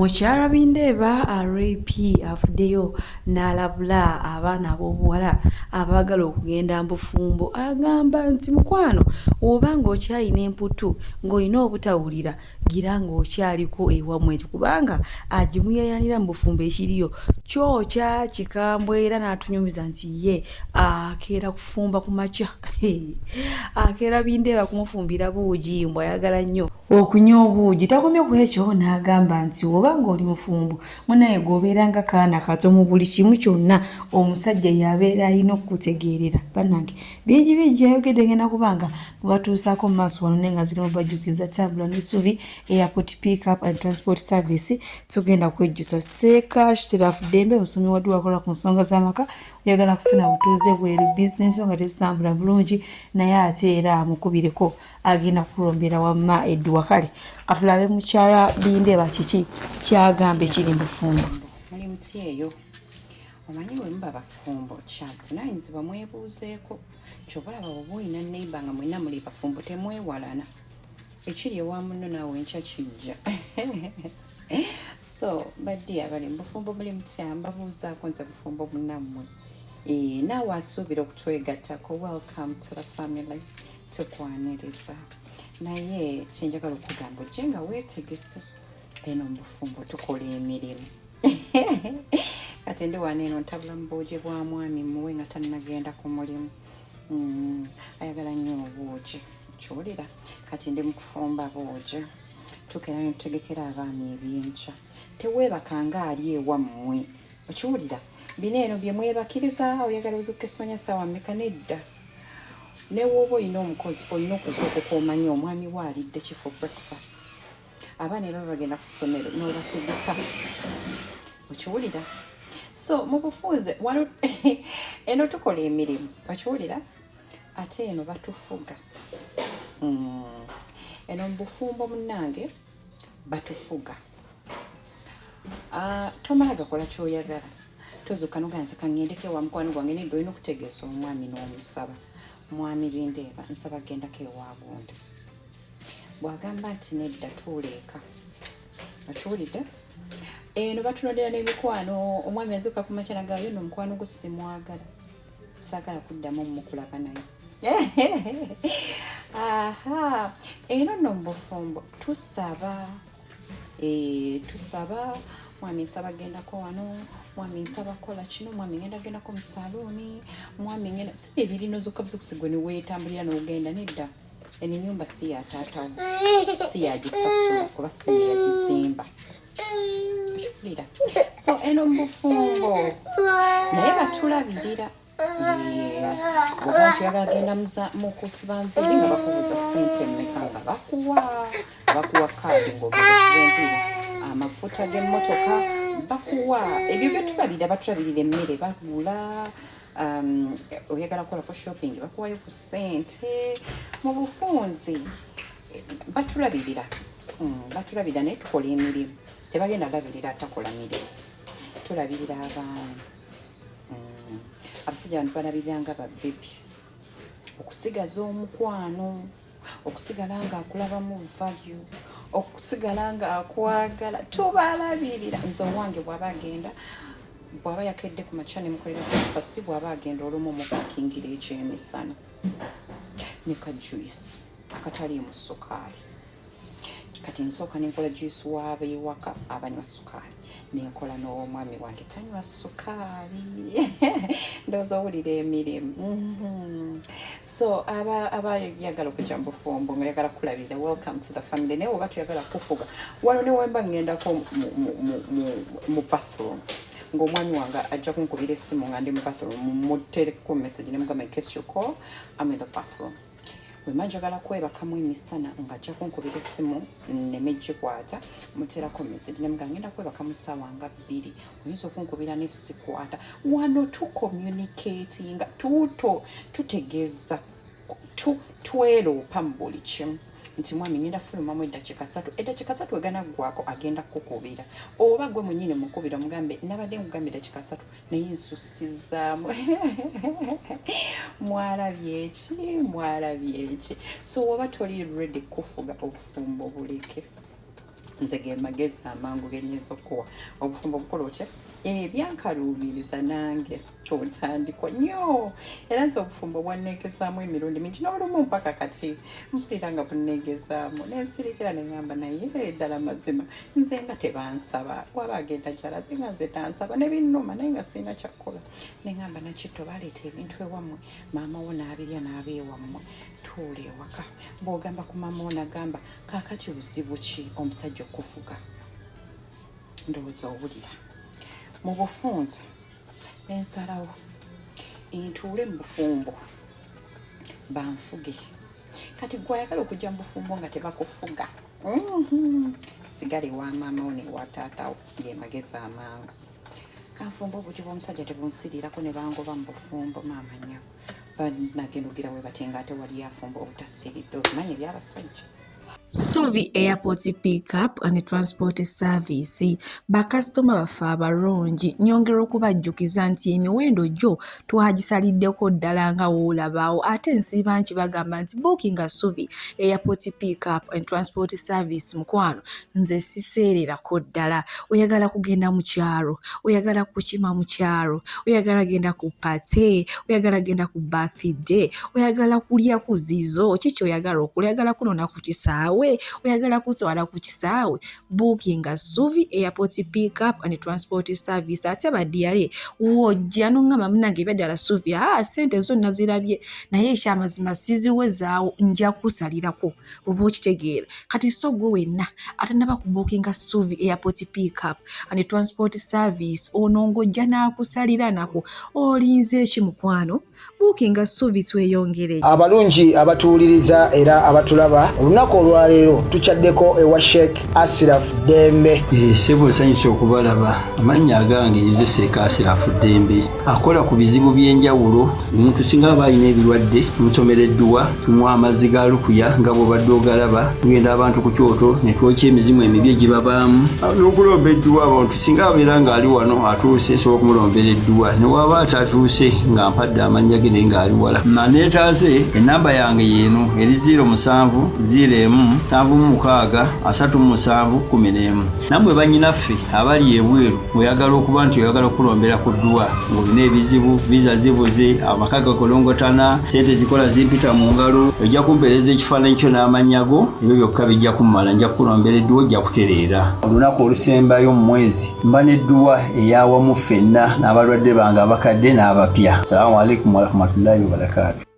Mukyala Bindeeba RP afuddeyo n'alabula abaana ab'obuwala abaagala okugenda mbufumbo. Agamba nti mukwano oba ng'okyalina emputu ng'olina obutawulira gira ng'okyaliko ewammwe kubanga agimuyayanira mu bufumbo ekiriyo kyokya kikambwe era n'atunyumiza nti ye akeera kufumba ku makya. Akeera Bindeeba kumufumbira buugi mbw ayagala nnyo okunywa obuugi. Takomye ku ekyo n'agamba nti oba ng'oli mufumbo munaye gwobeeranga kaana kato mu buli kimu kyonna omusajja yabeera alina okutegeerera. Bannange bingi yayogedde ngenda kubanga batuusaako mu maaso wano naye nga zirimo bajjukiza Tambula n'Essuubi Airport Pick Up and Transport Service. Tugenda kwejjusa Seeka Shirafu Dembe musomi waddu wakola ku nsonga z'amaka oyagala kufuna butuuze bweru bizinesi nga tezitambula bulungi naye ate era amukubireko agenda kulombera wamma edduwa. Kale katulabe mukyala Bindeeba kiki kyagamba ekiri mufumbo. Muli muti eyo omanyi bwe muba bafumbo kyabuvunaanyizibwa mwebuuzeeko kyobalaba oba olina neiba nga mwenna muli bafumbo temwewalana ekiri ewa munno naawe enkya kijja. So baddi abali mubufumbo muli muti mbabuuzaako nze bufumbo bunnammwe naawe asuubira okutwegattako. Welcome to the family. Tukwaniriza naye kyenjagala okugamba ojje nga weetegese eno mubufumbo tukola emirimu. Kati ndi wano eno ntabula mu bwogi bwa mwami muwe nga tannagenda ku mulimu. Ayagala nnyo obwogi kiwulira. Kati ndi mu kufumba bwogi tukeera ne tutegekera abaami ebyenkya. Teweebakanga ali ewammwe okiwulira. Bino eno bye mwebakiriza oyagala ozuukuka esimanya ssaawa mmeka nedda. Ne woba olina omukozi olina okuzuukuka okumanya omwami waalidde ki for breakfast. Abaana eba bagenda ku ssomero n'obategeka okiwulira. So mu bufunze wano eno tukola emirimu okiwulira ate eno batufuga. Eno mu bufumbo munnange batufuga. Tomala gakola kyoyagala tozuuka noganza kangendeko ewa mukwano gwange nedda olina okutegeeza omwami n'omusaba. Mwami Bindeeba nsaba gendako ewa gundi. Bwagamba nti nedda tuuleeka okiwulidde. Eno batunodera n'emikwano omwami azuuka ku makya nagaayo no mukwano gwo simwagala saagala kuddamu mukulaba naye. Aha eno nno mu bufumbo tusaba. Tusaba mwami nsaba gendako wano, mwami nsaba kola kino, mwami gendako mu saluuni, mwami ngenda si ebirino zokka buzukusigwe ne weetambulira n'ogenda nedda. Eno ennyumba si ya taatawo si yagisasula kuba si yagizimba okiwulira. So eno mu bufumbo naye batulabirira. Oba nti oyagala genda mu kusiba nviiri nga bakubuuza ssente mmeka nga bakuwa kaadi ng'ogenda enviiri, amafuta g'emmotoka bakuwa. Ebyo byetulabira batulabirira emmere bagula. Oyagala kukolako shopping bakuwayo ku ssente. Mu bufunzi batulabirira. Batulabirira naye tukola emirimu. Tebagenda labirira atakola mirimu. Tulabirira abaana. Abasajja bano balabirira nga babbebi. Okusigaza omukwano, okusigala nga akulabamu value, okusigala nga akwagala tubalabirira. Nze owange bw'aba agenda bw'aba yakedde ku makya ne mukolera breakfast bw'aba agenda olumu omupakingira ekyemisana ne ka juice akataliimu sukaali. Kati nsooka nenkola juice w'ab'ewaka abanywa sukaali nenkola n'omwami wange tanywa sukaali. Ndowooza owulira emirimu. So abayagala okujja mu bufumbo ng'oyagala kulabira welcome to the family. Naye oba tuyagala kufuga wano ne wemba ngendako mu bathroom ng'omwami wange ajja kunkubira essimu nga ndi mu bathroom muterekeko message ne mugamba in case you call I'm in the bathroom. Bwe manjagala kwebakamu emisana ng'ajja kunkubira essimu ne mejjikwata muteerako message ne mugamba ngenda kwebakamu ssaawa nga 2 oyinza okunkubira ne sikwata. Wano tucommunicatinga tutegeeza tweropa mu buli kimu nti mwami ngenda fulumamu eddakiika 3 eddakiika 3 egana ggwako agenda kukubira oba gwe mwennyini mukubira mugambe nabadde nkugambye eddakiika 3 naye nsusizaamu. Mwalabye eki. So oba toli ready kufuga obufumbo buleke. nze ge magezi amangu genyinza okuwa obufumbo bukola otya byankaluubiriza nange obutandikwa nnyo era nze obufumbo bwanneegezaamu emirundi mingi n'olumu mpaka kati mpulira nga bunneegezaamu nensirikira ne ŋŋamba naye ddala mazima nze nga tebansaba waba agenda gyalaze nga nze tansaba ne binnuma naye nga sirina kyakkola ne ŋŋamba nakitto baleeta ebintu ewammwe maama wo n'abirya n'abeewammwe tuula ewaka bw'ogamba ku maama wo nagamba kaakati buzibu ki omusajja okufuga ndowooza owulira mu bufunze ensalawo ntuule mu bufumbo banfuge kati gwayagala okujja mu bufumbo nga tebakufuga sigale wa maama wo ne wa taatawo ge magezi amangu kanfumbo obuti bw'omusajja tebunsiriirako ne bangoba mu bufumbo maama nnyabo banagenda ogira we bati nga ate wali afumbo obutasiridde obimanyi ebyabasajja. Suvi Airport Pickup and Transport Service bakasitoma baffe abalungi nyongera okubajjukiza nti emiwendo gyo twagisaliddeko ddala nga woolabaawo ate nsiiba nti bagamba nti bookinga Suvi Airport Pickup and Transport Service mukwano nze siseererako ddala oyagala kugenda mu kyalo oyagala kukima mu kyalo oyagala genda ku pate oyagala genda ku birthday oyagala kulya ku zizo kiki oyagala okulya oyagala kunona ku kisaawe oyagala kutwala ku kisaawe bookinga Suvi Airport Pickup and Transport Service ate badiyale wojja nongamba munange ebyadala Suvi sente zonna zirabye naye ekyamazima siziwezaawo nja kusalirako oba okitegeera kati so gwe wenna atanaba ku bookinga Suvi Airport Pickup and Transport Service ono ng'ojja n'akusalira nako olinze eki mukwano bookinga Suvi tweyongere. Abalungi abatuwuliriza era abatulaba olunaku olwaleero tukyaddeko ewa Sheikh Ashraf Dembe. Sebo sanyusa okubalaba amannya agange Yezeseeka Ashraf Dembe akola ku bizibu by'enjawulo omuntu singa aba alina ebirwadde musomereddwa tumuwa amazzi ga lukuya nga bw'obadde ogalaba tugenda abantu ku kyoto ne twokya emizimu emibi egibabaamu n'okulomba edduwa abantu singa abeera ng'ali wano atuuse sobola okumulombera edduwa ne waba atatuuse nga mpadde amannya ge naye ng'ali wala neetaaze ennamba yange yeeno eri 0701 nammwe bannyinaffe abali ebweru oyagala okuba nti oyagala okulombera ku dduwa ng'olina ebizibu viza zibuze amaka gakolongotana sente zikola zimpita mu ngalo ojja kumpeereza ekifaananyi kyo n'amannya go ebyo byokka bijja kummala nja kukulombera edduwa ojja kutereera olunaku olusembayo mu mwezi mba n'edduwa eyawamu ffenna n'abalwadde bange abakadde n'abapya. Salaamu alaikum warahmatullahi wabarakatuh.